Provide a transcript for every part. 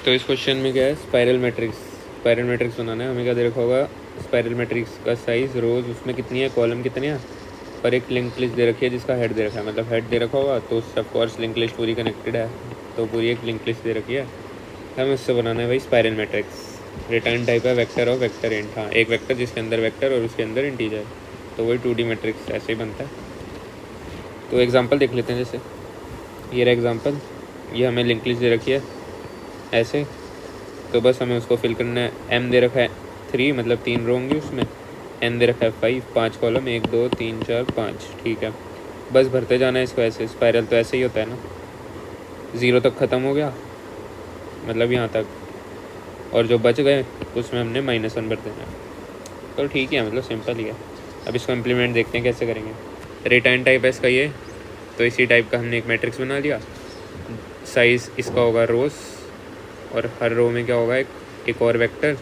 तो इस क्वेश्चन में क्या है, स्पाइरल मैट्रिक्स बनाना है। हमें क्या दे रखा होगा, स्पाइरल मैट्रिक्स का साइज़, रोज़ उसमें कितनी है, कॉलम कितने हैं, और एक लिंक लिस्ट दे रखी है जिसका हेड दे रखा है। मतलब हेड दे रखा होगा तो उससे ऑफकोर्स लिंक लिस्ट पूरी कनेक्टेड है, तो पूरी एक लिंक लिस्ट दे रखी है। हमें उससे बनाना है भाई स्पाइरल मैट्रिक्स। रिटर्न टाइप है वेक्टर और वेक्टर इंट। हाँ, एक वेक्टर जिसके अंदर वेक्टर और उसके अंदर इंटीजर, तो वही 2D मैट्रिक्स ऐसे ही बनता है। तो एग्जांपल देख लेते हैं। जैसे ये रहा एग्जांपल, ये हमें लिंक लिस्ट दे रखी है ऐसे, तो बस हमें उसको फिल करना है। एम दे रखा है 3, मतलब 3 रो होंगी उसमें। एन दे रखा है 5, 5 कॉलम, 1 2 3 4 5। ठीक है, बस भरते जाना है इसको ऐसे। स्पाइरल तो ऐसे ही होता है ना, 0 तक ख़त्म हो गया, मतलब यहाँ तक, और जो बच गए उसमें हमने -1 भर देना है। तो ठीक है, मतलब सिंपल ही है। अब इसको इम्प्लीमेंट देखते हैं कैसे करेंगे। रिटर्न टाइप है इसका ये, तो इसी टाइप का हमने एक मैट्रिक्स बना लिया। साइज़ इसका होगा रोज़, और हर रो में क्या होगा, एक और वेक्टर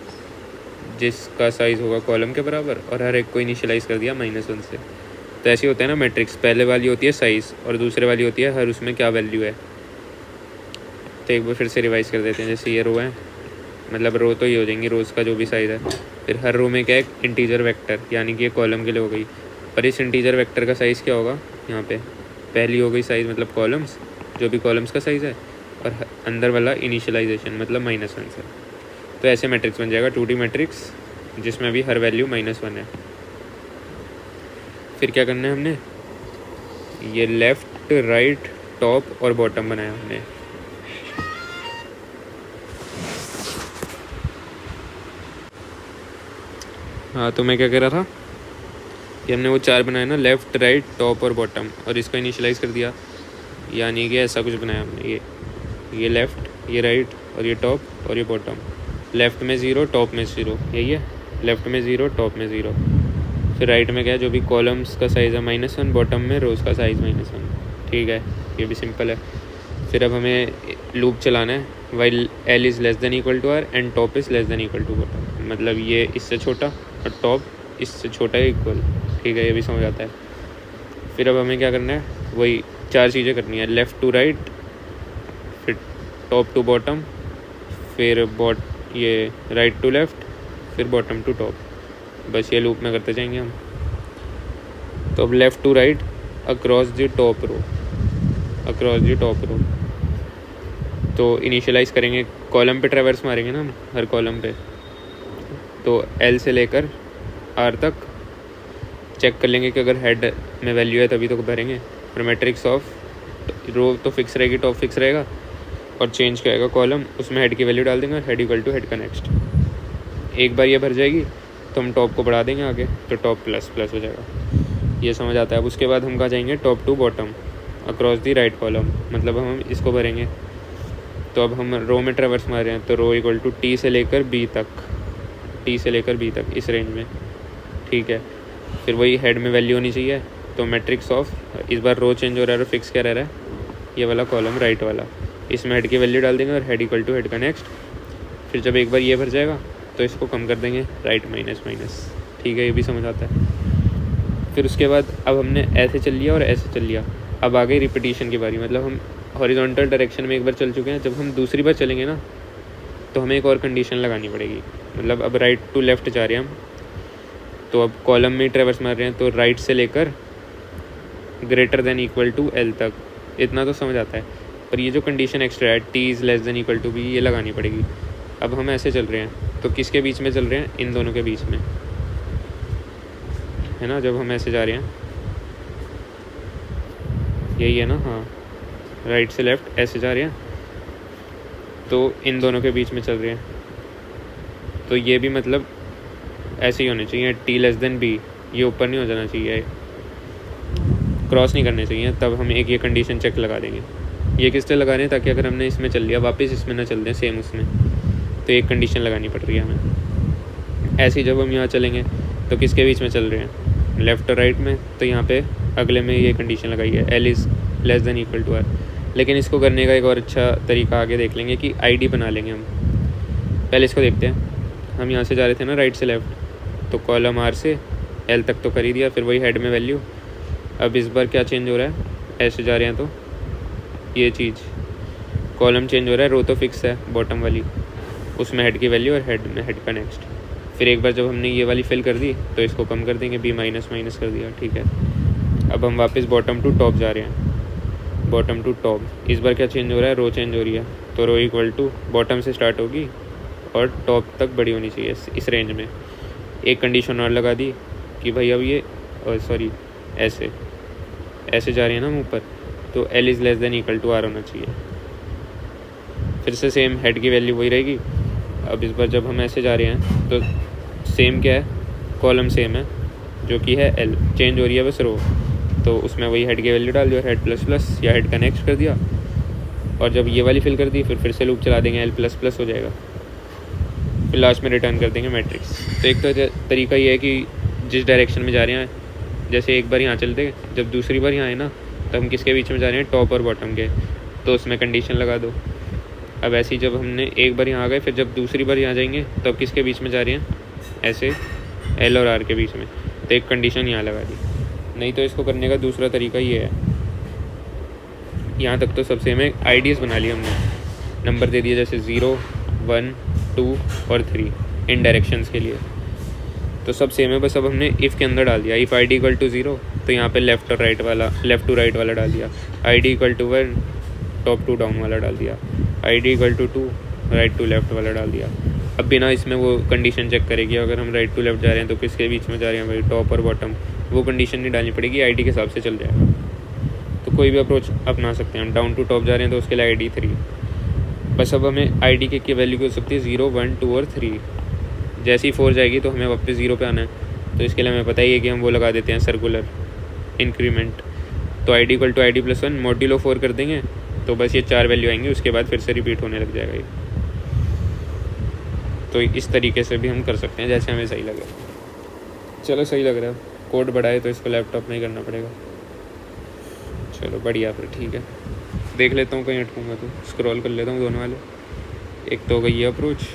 जिसका साइज़ होगा कॉलम के बराबर, और हर एक को इनिशियलाइज़ कर दिया -1 से। तो ऐसे होता है ना मैट्रिक्स, पहले वाली होती है साइज़ और दूसरे वाली होती है हर उसमें क्या वैल्यू है। तो एक बार फिर से रिवाइज़ कर देते हैं। जैसे ये रो है, मतलब रो तो ये हो जाएंगी रोज़ का जो भी साइज़ है। फिर हर रो में क्या है, एक इंटीजर वेक्टर, यानी कि ये कॉलम के लिए हो गई। पर इस इंटीजर वेक्टर का साइज़ क्या होगा, यहाँ पे पहली हो गई साइज़, मतलब कॉलम्स, जो भी कॉलम्स का साइज़ है, और अंदर वाला इनिशियलाइजेशन मतलब -1 से। तो ऐसे मैट्रिक्स बन जाएगा 2D मैट्रिक्स, जिसमें भी हर वैल्यू -1 है। फिर क्या करना है हमने, ये लेफ़्ट राइट टॉप और बॉटम बनाया हमने। हाँ, तो मैं क्या कह रहा था कि हमने वो 4 बनाए ना, लेफ़्ट राइट टॉप और बॉटम, और इसको इनिशियलाइज़ कर दिया, यानी कि ऐसा कुछ बनाया हमने। ये लेफ़्ट, ये राइट, और ये टॉप और ये बॉटम। लेफ़्ट में 0, टॉप में 0, यही है। लेफ़्ट में 0, टॉप में 0। फिर राइट में क्या है, जो भी कॉलम्स का साइज़ है -1, बॉटम में रोज़ का साइज़ -1। ठीक है, ये भी सिंपल है। फिर अब हमें लूप चलाना है, while L is less than equal to R and top is less than equal to bottom. मतलब ये इससे छोटा और टॉप इससे छोटा है इक्वल। ठीक है, ये भी समझ आता है। फिर अब हमें क्या करना है, वही 4 चीज़ें करनी है। लेफ़्ट टू राइट, फिर टॉप टू बॉटम, फिर ये राइट टू लेफ़्ट, फिर बॉटम टू टॉप। बस ये लूप में करते जाएंगे हम। तो अब left to right across the top row, तो इनिशियलाइज़ करेंगे, कॉलम पे ट्रैवर्स मारेंगे ना हम, हर कॉलम पे। तो L से लेकर R तक चेक कर लेंगे कि अगर हेड में वैल्यू है तभी तो भरेंगे। और मैट्रिक्स ऑफ रो तो फिक्स रहेगी, टॉप फिक्स रहेगा, और चेंज क्या आएगा कॉलम, उसमें हेड की वैल्यू डाल देंगे, हेड इक्वल टू हेड का नेक्स्ट। एक बार ये भर जाएगी तो हम टॉप को बढ़ा देंगे आगे, तो टॉप प्लस प्लस हो जाएगा। ये समझ आता है। अब उसके बाद हम कहाँ जाएंगे, top to bottom across the right column, मतलब हम इसको भरेंगे। तो अब हम रो में ट्रैवर्स मार रहे हैं, तो रो इक्वल टू T से लेकर B तक, इस रेंज में। ठीक है, फिर वही हेड में वैल्यू होनी चाहिए। तो मैट्रिक्स ऑफ, इस बार रो चेंज हो रहा है और फिक्स क्या रह रहा है, ये वाला कॉलम राइट वाला, इसमें हेड की वैल्यू डाल देंगे और हेड इक्वल टू हेड का नेक्स्ट। फिर जब एक बार ये भर जाएगा तो इसको कम कर देंगे, राइट माइनस माइनस। ठीक है, ये भी समझ आता है। फिर उसके बाद अब हमने ऐसे चल लिया और ऐसे चल लिया। अब आ गई रिपीटिशन की बारी, मतलब हम हॉरिजॉन्टल डायरेक्शन में एक बार चल चुके हैं। जब हम दूसरी बार चलेंगे ना, तो हमें एक और कंडीशन लगानी पड़ेगी। मतलब अब राइट टू लेफ़्ट जा रहे हैं हम, तो अब कॉलम में ट्रैवर्स मार रहे हैं, तो राइट से लेकर greater than equal to L तक, इतना तो समझ आता है। पर ये जो कंडीशन एक्स्ट्रा है, T is less than equal to B, ये लगानी पड़ेगी। अब हम ऐसे चल रहे हैं, तो किसके बीच में चल रहे हैं, इन दोनों के बीच में, है ना। जब हम ऐसे जा रहे हैं, यही है ना, हाँ, राइट से लेफ़्ट ऐसे जा रहे हैं, तो इन दोनों के बीच में चल रहे हैं। तो ये भी मतलब ऐसे ही होने चाहिए, T लेस देन B, ये ऊपर नहीं हो जाना चाहिए, क्रॉस नहीं करने चाहिए। तब हम एक ये कंडीशन चेक लगा देंगे। ये किस लिए लगा रहे हैं, ताकि अगर हमने इसमें चल लिया वापस इसमें ना चल दें सेम उसमें, तो एक कंडीशन लगानी पड़ रही है हमें। ऐसे ही जब हम यहाँ चलेंगे तो किसके बीच में चल रहे हैं, लेफ़्ट और राइट में, तो यहाँ पे अगले में ये कंडीशन लगाई है, L is less than equal to R। लेकिन इसको करने का एक और अच्छा तरीका आगे देख लेंगे कि ID बना लेंगे हम। पहले इसको देखते हैं। हम यहाँ से जा रहे थे ना राइट से लेफ़्ट, तो कॉलम R से L तक तो कर ही दिया, फिर वही हेड में वैल्यू। अब इस बार क्या चेंज हो रहा है, ऐसे जा रहे हैं तो ये चीज़ कॉलम चेंज हो रहा है, रो तो फिक्स है बॉटम वाली, उसमें हेड की वैल्यू और हेड में हेड का नेक्स्ट। फिर एक बार जब हमने ये वाली फिल कर दी तो इसको कम कर देंगे, बी माइनस माइनस कर दिया, ठीक है। अब हम वापस बॉटम टू टॉप जा रहे हैं, बॉटम टू टॉप। इस बार क्या चेंज हो रहा है, रो चेंज हो रही है, तो रो इक्वल टू बॉटम से स्टार्ट होगी और टॉप तक बड़ी होनी चाहिए इस रेंज में। एक कंडीशन और लगा दी कि भाई अब ये सॉरी ऐसे ऐसे जा रही है ना हम ऊपर, तो L is less than equal to R होना चाहिए। फिर से सेम हेड की वैल्यू वही रहेगी। अब इस बार जब हम ऐसे जा रहे हैं तो सेम क्या है, कॉलम सेम है जो कि है एल, चेंज हो रही है बस रो, तो उसमें वही हेड की वैल्यू डाल दिया, हेड प्लस प्लस या हेड का नेक्स्ट कर दिया। और जब ये वाली फिल कर दी फिर से लूप चला देंगे, एल प्लस प्लस हो जाएगा, फिर लास्ट में रिटर्न कर देंगे मैट्रिक्स। तो एक तो तरीका ये है कि जिस डायरेक्शन में जा रहे हैं, जैसे एक बार यहाँ चलते, जब दूसरी बार यहाँ आए ना तो हम किसके बीच में जा रहे हैं, टॉप और बॉटम के, तो उसमें कंडीशन लगा दो। अब ऐसे ही जब हमने एक बार यहाँ आ गए, फिर जब दूसरी बार यहाँ जाएंगे तो अब किसके बीच में जा रहे हैं, ऐसे एल और आर के बीच में, तो एक कंडीशन यहाँ लगा दी। नहीं तो इसको करने का दूसरा तरीका ये है, यहाँ तक तो सब सेम है, आईडीज़ बना लिया हमने, नंबर दे दिए जैसे 0, 1, 2 और 3 इन डायरेक्शंस के लिए, तो सब सेम है। बस अब हमने इफ़ के अंदर डाल दिया, if I D equal to 0 तो यहाँ पे लेफ़्ट टू राइट वाला डाल दिया, I D equal to 1 top to down वाला डाल दिया, I D equal to 2 right to left वाला डाल दिया। अब बिना इसमें वो कंडीशन चेक करेगी, अगर हम राइट टू लेफ़्ट जा रहे हैं तो किसके बीच में जा रहे हैं भाई, टॉप और बॉटम, वो कंडीशन नहीं डालनी पड़ेगी, आई डी के हिसाब से चल जाएगा। तो कोई भी अप्रोच अपना सकते हैं, हम डाउन टू टॉप जा रहे हैं तो उसके लिए आई डी 3, बस अब हमें आई डी की वैल्यू हो सकती है 0, 1, 2 और 3। जैसे ही 4 जाएगी तो हमें वापस 0 पे आना है, तो इसके लिए हमें पता ही है कि हम वो लगा देते हैं सर्कुलर इंक्रीमेंट। तो I D equal to I D plus 1 modulo 4 कर देंगे, तो बस ये 4 वैल्यू आएंगी, उसके बाद फिर से रिपीट होने लग जाएगा ये। तो इस तरीके से भी हम कर सकते हैं जैसे हमें सही लगे। चलो सही लग रहा है, कोड बढ़ा है तो इसको लैपटॉप में ही करना पड़ेगा। चलो बढ़िया, फिर ठीक है, देख लेता हूँ कहीं अटकूँगा तो स्क्रॉल कर लेता हूँ दोनों वाले। एक तो हो गई ये अप्रोच,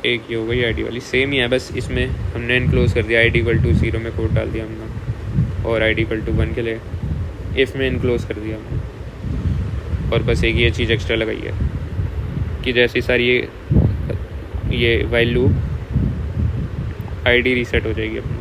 एक ये हो गई आई डी वाली, सेम ही है, बस इसमें हमने इनक्लोज कर दिया, आई डी इक्वल टू 0 में कोड डाल दिया हमने, और आई डी इक्वल टू 1 के लिए इफ़ में इनक्लोज कर दिया हमने। और बस एक ये चीज़ एक्स्ट्रा लगाई है कि जैसी सारी ये while loop I D reset हो जाएगी अपनी।